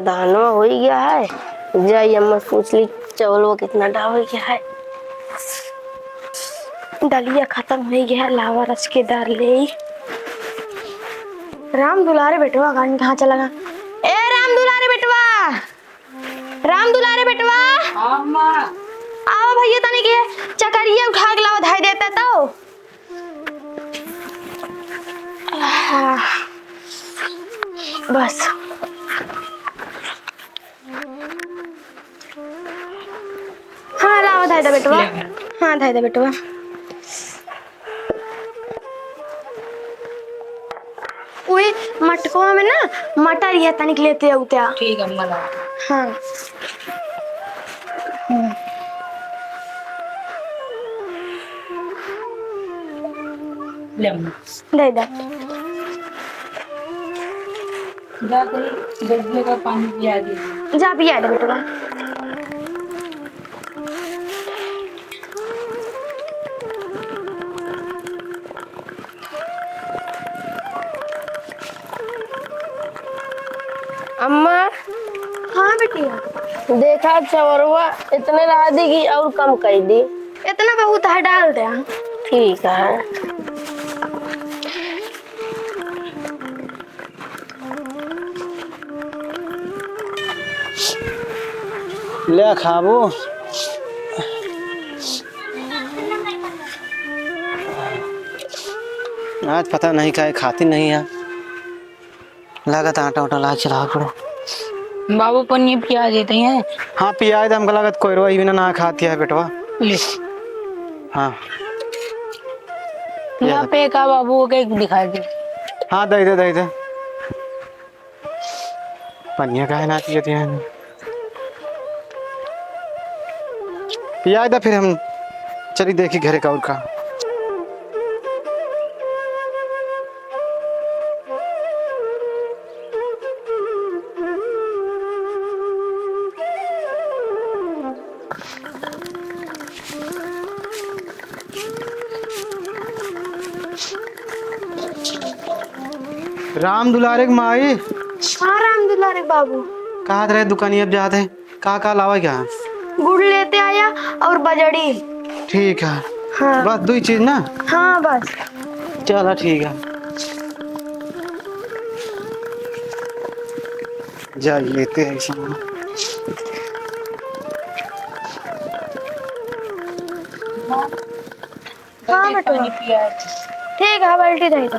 धान हो ही गया है। जाइए अम्मा पूछ ली चावल वो कितना डाल हो गया है। दलिया खत्म हो गया, लावा रच के डाल ले। राम दुलारे बेटवा गाड़ी कहाँ चला गया? ए राम दुलारे बेटवा, राम दुलारे बेटवा। आओ भैया तनी के चकरिया उठा के लाओ, धाई देता तो। बस हाँ लाओ धाई दे बेटवा। हाँ धाई दे बेटवा। वही मटकुआ में ना मटर ये तनिक लेते उते। ठीक है अम्मा। हाँ ले अम्मा दे दे। जा करी गड्ढे का पानी पिया दे। जा पिया दे बेटवा। अम्मा। हाँ बेटिया। देखा चवरवा इतने रहा दी कि और कम कर दी। इतना बहुत है, डाल दे। ठीक है। ले खाबो। आज पता नहीं क्या खाती नहीं है, लागत आटा उटा ला चला पड़े। बाबू पन्नी पिया देते हैं। हाँ पिया हमको लागत कोई रोई बिना ना खाती है बेटवा। ले हाँ यहाँ पे का बाबू के दिखा दे। हाँ दे दे दे दे। पनिया का है ना पिया दिया पिया दे, फिर हम चली देखी घरे का और का। राम दुलारे माई। हाँ राम दुलारे बाबू। कहा रहे दुकानी अब जाते का लावा क्या? गुड़ लेते आया और बजड़ी। ठीक है। हाँ बस दो ही चीज ना। हाँ बस। चलो ठीक है, जा लेते हैं सामान। हाँ बेटा पानी पिया। ठीक है, बाल्टी दे दो।